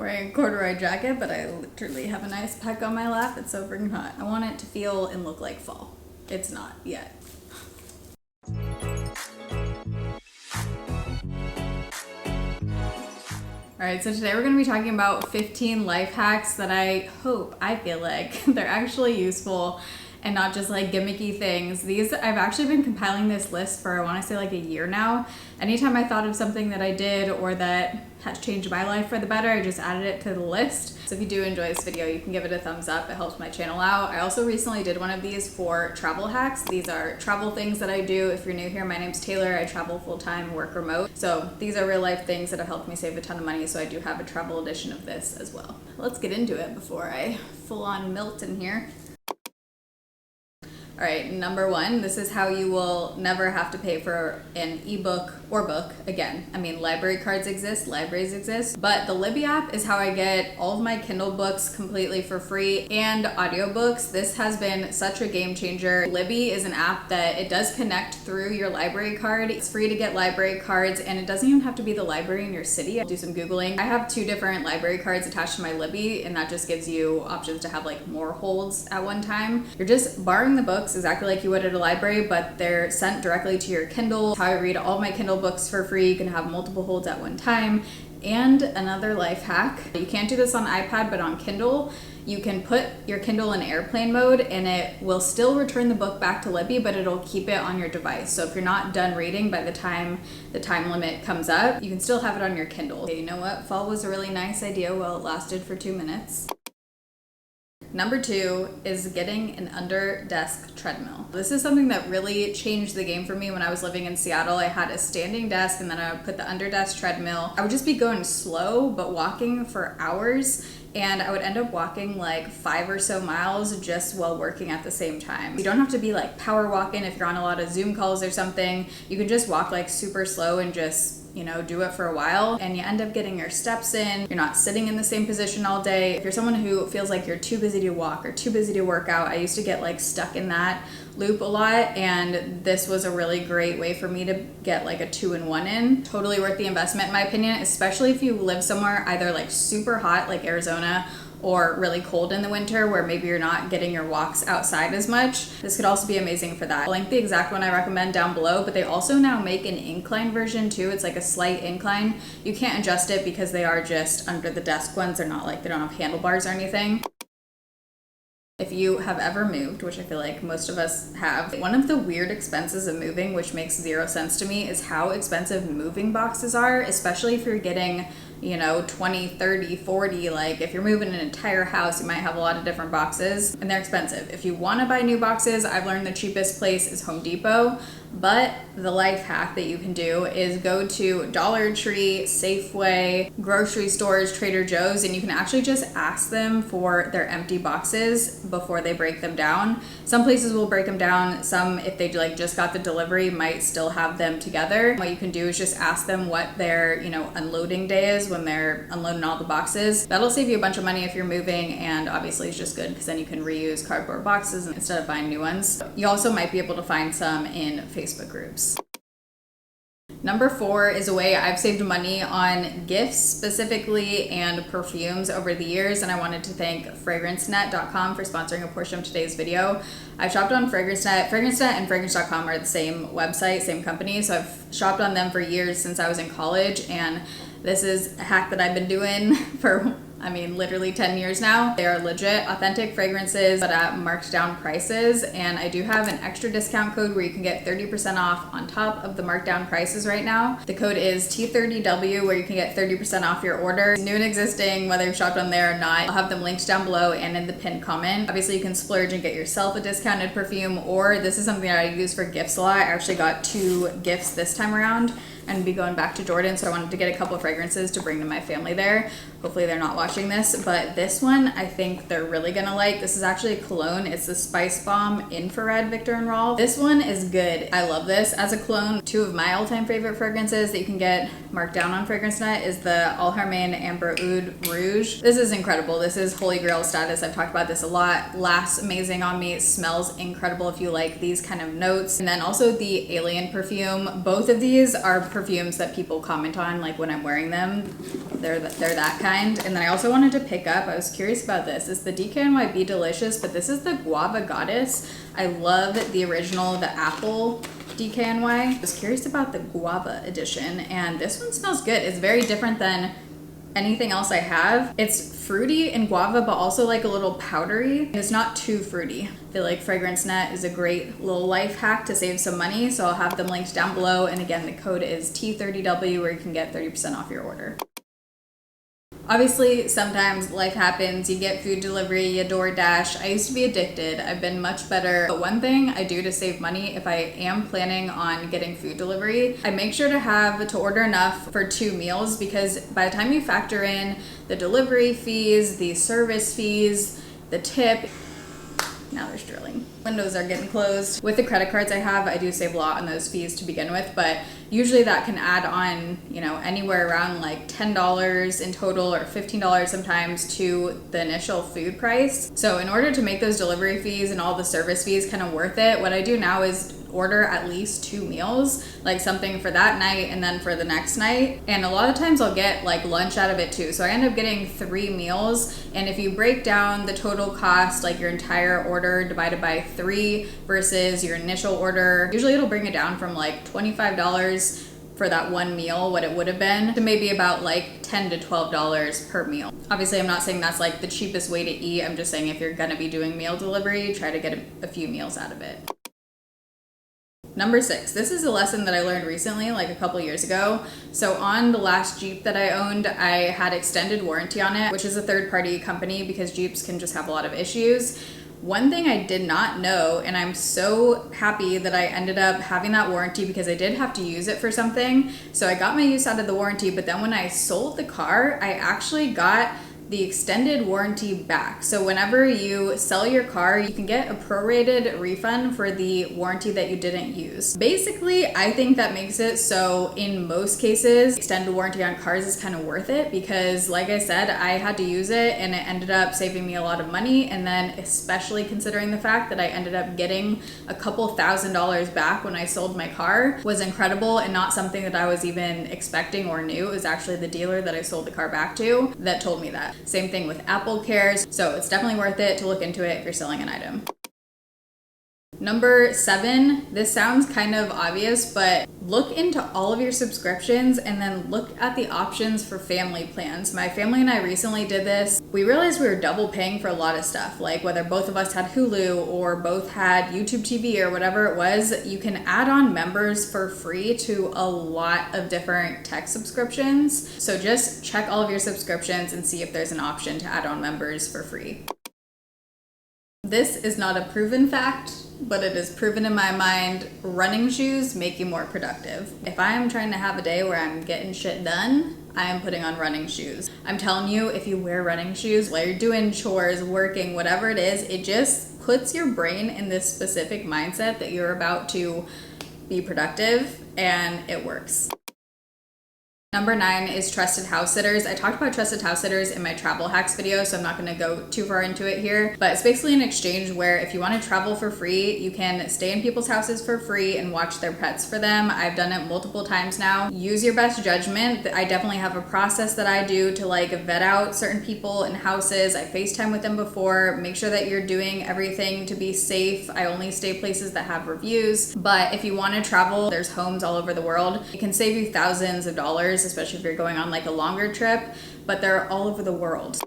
Wearing a corduroy jacket, but I literally have an ice pack on my lap. It's so freaking hot. I want it to feel and look like fall. It's not yet. Alright, so today we're going to be talking about 15 life hacks that I feel like they're actually useful and not just like gimmicky things. I've actually been compiling this list for, I want to say, like a year now. Anytime I thought of something that I did or that had changed my life for the better, I just added it to the list. So if you do enjoy this video, you can give it a thumbs up. It helps my channel out. I also recently did one of these for travel hacks. These are travel things that I do. If you're new here, my name's Taylor. I travel full-time, work remote. So these are real life things that have helped me save a ton of money. So I do have a travel edition of this as well. Let's get into it before I full on melt in here. All right, number one, this is how you will never have to pay for an ebook or book again. I mean, library cards exist, libraries exist, but the Libby app is how I get all of my Kindle books completely for free and audiobooks. This has been such a game changer. Libby is an app that it does connect through your library card. It's free to get library cards and it doesn't even have to be the library in your city. I'll do some Googling. I have 2 different library cards attached to my Libby and that just gives you options to have like more holds at one time. You're just borrowing the books exactly like you would at a library, but they're sent directly to your Kindle. How I read all of my Kindle books for free. You can have multiple holds at one time. And another life hack, you can't do this on iPad, but on Kindle, you can put your Kindle in airplane mode and it will still return the book back to Libby, but it'll keep it on your device. So if you're not done reading by the time the time limit comes up, you can still have it on your Kindle. Okay, you know what? Fall was a really nice idea while it lasted for 2 minutes. Number 2 is getting an under desk treadmill. This is something that really changed the game for me when I was living in Seattle. I had a standing desk and then I would put the under desk treadmill. I would just be going slow, but walking for hours. And I would end up walking like 5 or so miles just while working at the same time. You don't have to be like power walking if you're on a lot of Zoom calls or something. You can just walk like super slow and just, you know, do it for a while and you end up getting your steps in. You're not sitting in the same position all day. If you're someone who feels like you're too busy to walk or too busy to work out, I used to get like stuck in that loop a lot, and this was a really great way for me to get like a 2-in-1 in. Totally worth the investment in my opinion, especially if you live somewhere either like super hot like Arizona or really cold in the winter where maybe you're not getting your walks outside as much. This could also be amazing for that. I'll link the exact one I recommend down below, but they also now make an incline version too. It's like a slight incline. You can't adjust it because they are just under the desk ones. They're not like, they don't have handlebars or anything. If you have ever moved, which I feel like most of us have, one of the weird expenses of moving, which makes 0 sense to me, is how expensive moving boxes are, especially if you're getting, you know, 20, 30, 40, like if you're moving an entire house, you might have a lot of different boxes and they're expensive. If you want to buy new boxes, I've learned the cheapest place is Home Depot, but the life hack that you can do is go to Dollar Tree, Safeway, grocery stores, Trader Joe's, and you can actually just ask them for their empty boxes before they break them down. Some places will break them down. Some, if they like just got the delivery, might still have them together. What you can do is just ask them what their, you know, unloading day is when they're unloading all the boxes. That'll save you a bunch of money if you're moving, and obviously it's just good because then you can reuse cardboard boxes instead of buying new ones. You also might be able to find some in Facebook groups. Number 4 is a way I've saved money on gifts specifically and perfumes over the years, and I wanted to thank fragrancenetcom for sponsoring a portion of today's video. I've shopped on FragranceNet. FragranceNet and fragrance.com are the same website, same company, so I've shopped on them for years since I was in college, and this is a hack that I've been doing for, I mean, literally 10 years now. They are legit, authentic fragrances, but at marked down prices. And I do have an extra discount code where you can get 30% off on top of the marked down prices right now. The code is T30W, where you can get 30% off your order. New and existing, whether you've shopped on there or not. I'll have them linked down below and in the pinned comment. Obviously, you can splurge and get yourself a discounted perfume, or this is something that I use for gifts a lot. I actually got 2 gifts this time around and be going back to Jordan, so I wanted to get a couple of fragrances to bring to my family there. Hopefully they're not watching this, but this one I think they're really gonna like. This is actually a cologne. It's the Spicebomb Infared Victor and Rolf. This one is good. I love this as a cologne. 2 of my all-time favorite fragrances that you can get marked down on FragranceNet is the All Harmaine Amber Oud Rouge. This is incredible. This is holy grail status. I've talked about this a lot. Lasts amazing on me. It smells incredible if you like these kind of notes. And then also the Alien perfume. Both of these are perfumes that people comment on, like when I'm wearing them. They're that kind. kind. And then I also wanted to pick up, I was curious about this. It's the DKNY Be Delicious, but this is the Guava Goddess. I love the original, the apple DKNY. I was curious about the Guava edition, and this one smells good. It's very different than anything else I have. It's fruity and guava, but also like a little powdery. It's not too fruity. I feel like FragranceNet is a great little life hack to save some money, so I'll have them linked down below. And again, the code is T30W, where you can get 30% off your order. Obviously, sometimes life happens, you get food delivery, you DoorDash. I used to be addicted. I've been much better. But one thing I do to save money, if I am planning on getting food delivery, I make sure to order enough for 2 meals, because by the time you factor in the delivery fees, the service fees, the tip, now there's drilling. Windows are getting closed. With the credit cards I have, I do save a lot on those fees to begin with, but usually that can add on, you know, anywhere around like $10 in total or $15 sometimes to the initial food price. So in order to make those delivery fees and all the service fees kind of worth it, what I do now is order at least 2 meals, like something for that night and then for the next night. And a lot of times I'll get like lunch out of it too. So I end up getting 3 meals. And if you break down the total cost, like your entire order divided by 3 versus your initial order, usually it'll bring it down from like $25 for that one meal, what it would have been, to maybe about like $10 to $12 per meal. Obviously, I'm not saying that's like the cheapest way to eat. I'm just saying if you're gonna be doing meal delivery, try to get a few meals out of it. Number 6, this is a lesson that I learned recently, like a couple years ago. So on the last Jeep that I owned, I had extended warranty on it, which is a third-party company because Jeeps can just have a lot of issues. One thing I did not know, and I'm so happy that I ended up having that warranty because I did have to use it for something. So I got my use out of the warranty, but then when I sold the car, I actually got the extended warranty back. So whenever you sell your car, you can get a prorated refund for the warranty that you didn't use. Basically, I think that makes it so in most cases, extended warranty on cars is kind of worth it because like I said, I had to use it and it ended up saving me a lot of money. And then especially considering the fact that I ended up getting a couple $1,000s back when I sold my car was incredible and not something that I was even expecting or knew. It was actually the dealer that I sold the car back to that told me that. Same thing with Apple Cares. So it's definitely worth it to look into it if you're selling an item. Number 7, this sounds kind of obvious, but look into all of your subscriptions and then look at the options for family plans. My family and I recently did this. We realized we were double paying for a lot of stuff, like whether both of us had Hulu or both had YouTube TV or whatever it was. You can add on members for free to a lot of different tech subscriptions. So just check all of your subscriptions and see if there's an option to add on members for free. This is not a proven fact, but it is proven in my mind. Running shoes make you more productive. If I am trying to have a day where I'm getting shit done, I am putting on running shoes. I'm telling you, if you wear running shoes while you're doing chores, working, whatever it is, it just puts your brain in this specific mindset that you're about to be productive, and it works. Number 9 is trusted house sitters. I talked about trusted house sitters in my travel hacks video, so I'm not gonna go too far into it here, but it's basically an exchange where if you wanna travel for free, you can stay in people's houses for free and watch their pets for them. I've done it multiple times now. Use your best judgment. I definitely have a process that I do to like vet out certain people in houses. I FaceTime with them before, make sure that you're doing everything to be safe. I only stay places that have reviews, but if you wanna travel, there's homes all over the world. It can save you thousands of dollars, especially if you're going on like a longer trip, but they're all over the world.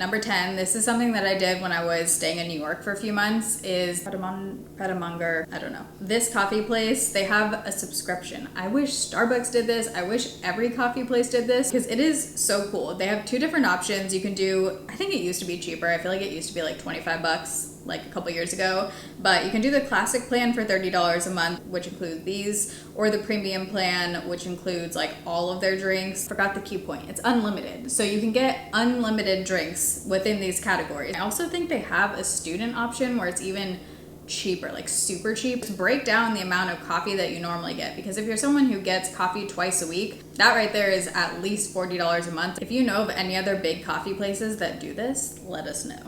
Number 10, this is something that I did when I was staying in New York for a few months, is Pedamonger, I don't know. This coffee place, they have a subscription. I wish Starbucks did this. I wish every coffee place did this because it is so cool. They have 2 different options. You can do, I think it used to be cheaper. I feel like it used to be like 25 bucks like a couple years ago, but you can do the classic plan for $30 a month, which includes these, or the premium plan, which includes like all of their drinks. Forgot the key point, it's unlimited. So you can get unlimited drinks within these categories. I also think they have a student option where it's even cheaper, like super cheap. Just break down the amount of coffee that you normally get, because if you're someone who gets coffee twice a week, that right there is at least $40 a month. If you know of any other big coffee places that do this, let us know.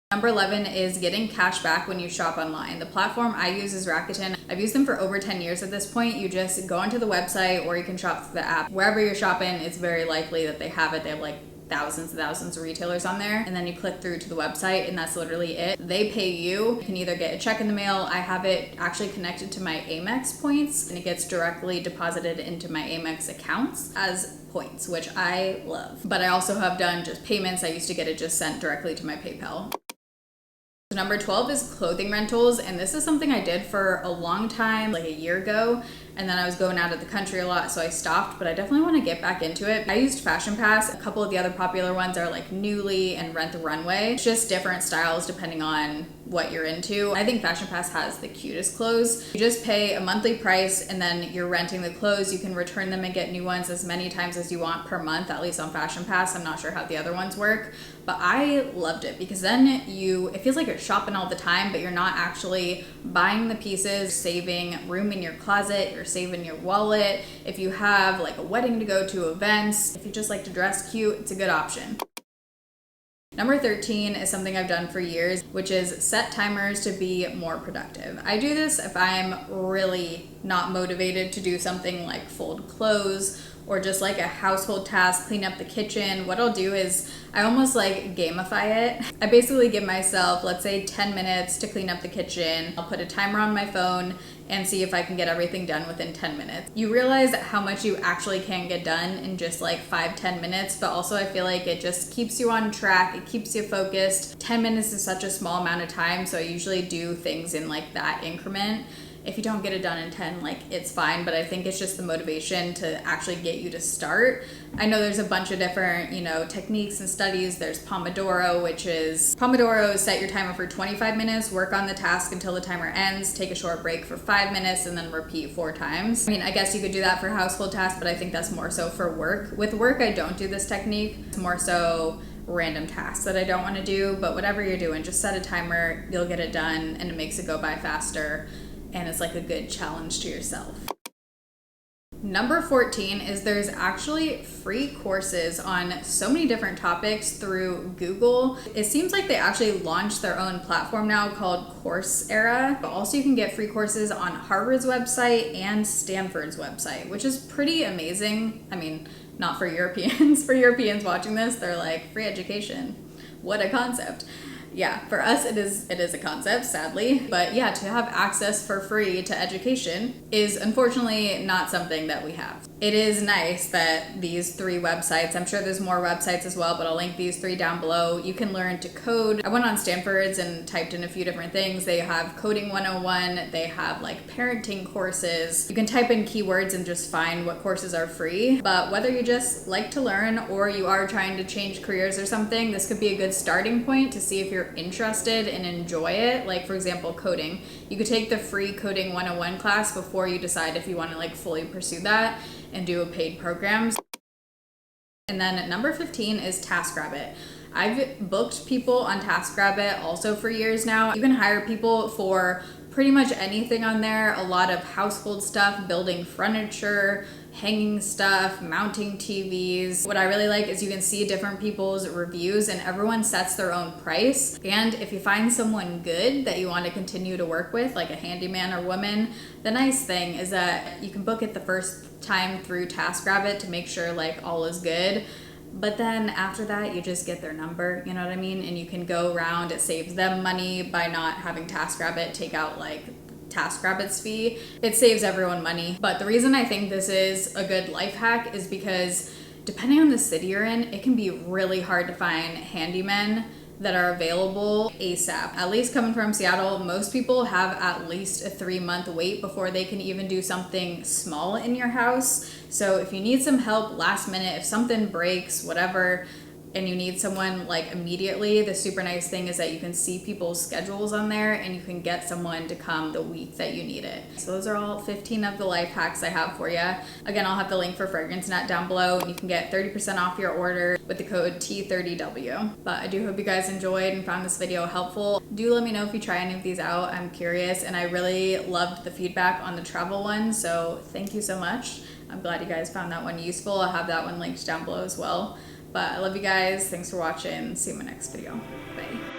Number 11 is getting cash back when you shop online. The platform I use is Rakuten. I've used them for over 10 years at this point. You just go onto the website or you can shop through the app. Wherever you're shopping, it's very likely that they have it. They have like thousands and thousands of retailers on there, and then you click through to the website and that's literally it. They pay you. You can either get a check in the mail. I have it actually connected to my Amex points, and it gets directly deposited into my Amex accounts as points, which I love. But I also have done just payments. I used to get it just sent directly to my PayPal. Number 12 is clothing rentals, and this is something I did for a long time, like a year ago, and then I was going out of the country a lot, so I stopped, but I definitely want to get back into it. I used Fashion Pass. A couple of the other popular ones are like Nuuly and Rent the Runway. It's just different styles depending on what you're into. I think Fashion Pass has the cutest clothes. You just pay a monthly price and then you're renting the clothes. You can return them and get new ones as many times as you want per month, at least on Fashion Pass. I'm not sure how the other ones work, but I loved it because then it feels like you're shopping all the time, but you're not actually buying the pieces, saving room in your closet, you're saving your wallet. If you have like a wedding to go to, events, if you just like to dress cute, it's a good option. Number 13 is something I've done for years, which is set timers to be more productive. I do this if I'm really not motivated to do something like fold clothes or just like a household task, clean up the kitchen. What I'll do is I almost like gamify it. I basically give myself, let's say 10 minutes to clean up the kitchen. I'll put a timer on my phone and see if I can get everything done within 10 minutes. You realize how much you actually can get done in just like 5-10 minutes, but also I feel like it just keeps you on track, it keeps you focused. 10 minutes is such a small amount of time, so I usually do things in like that increment. If you don't get it done in 10, like it's fine, but I think it's just the motivation to actually get you to start. I know there's a bunch of different, techniques and studies. There's Pomodoro, Pomodoro, set your timer for 25 minutes, work on the task until the timer ends, take a short break for 5 minutes, and then repeat 4 times. I mean, I guess you could do that for household tasks, but I think that's more so for work. With work, I don't do this technique. It's more so random tasks that I don't want to do, but whatever you're doing, just set a timer, you'll get it done, and it makes it go by faster. And it's like a good challenge to yourself. Number 14 is there's actually free courses on so many different topics through Google. It seems like they actually launched their own platform now called Coursera, but also you can get free courses on Harvard's website and Stanford's website, which is pretty amazing. I mean, not for Europeans. For Europeans watching this, they're like, free education. What a concept. Yeah, for us it is a concept, sadly. But yeah, to have access for free to education is unfortunately not something that we have. It is nice that these 3 websites, I'm sure there's more websites as well, but I'll link these 3 down below. You can learn to code. I went on Stanford's and typed in a few different things. They have coding 101, they have like parenting courses. You can type in keywords and just find what courses are free. But whether you just like to learn or you are trying to change careers or something, this could be a good starting point to see if you're interested and enjoy it. Like for example, coding. You could take the free coding 101 class before you decide if you want to like fully pursue that and do a paid program. And then number 15 is TaskRabbit. I've booked people on TaskRabbit also for years now. You can hire people for pretty much anything on there. A lot of household stuff, building furniture, hanging stuff, mounting TVs. What I really like is you can see different people's reviews and everyone sets their own price. And if you find someone good that you want to continue to work with, like a handyman or woman, the nice thing is that you can book it the first time through TaskRabbit to make sure like all is good. But then after that, you just get their number, you know what I mean? And you can go around, it saves them money by not having TaskRabbit take out like TaskRabbit's fee. It saves everyone money. But the reason I think this is a good life hack is because depending on the city you're in, it can be really hard to find handymen that are available ASAP. At least coming from Seattle, most people have at least a 3-month wait before they can even do something small in your house. So if you need some help last minute, if something breaks, whatever, and you need someone like immediately, the super nice thing is that you can see people's schedules on there and you can get someone to come the week that you need it. So those are all 15 of the life hacks I have for you. Again, I'll have the link for FragranceNet down below. You can get 30% off your order with the code T30W. But I do hope you guys enjoyed and found this video helpful. Do let me know if you try any of these out. I'm curious, and I really loved the feedback on the travel one, so thank you so much. I'm glad you guys found that one useful. I'll have that one linked down below as well. But I love you guys. Thanks for watching. See you in my next video. Bye.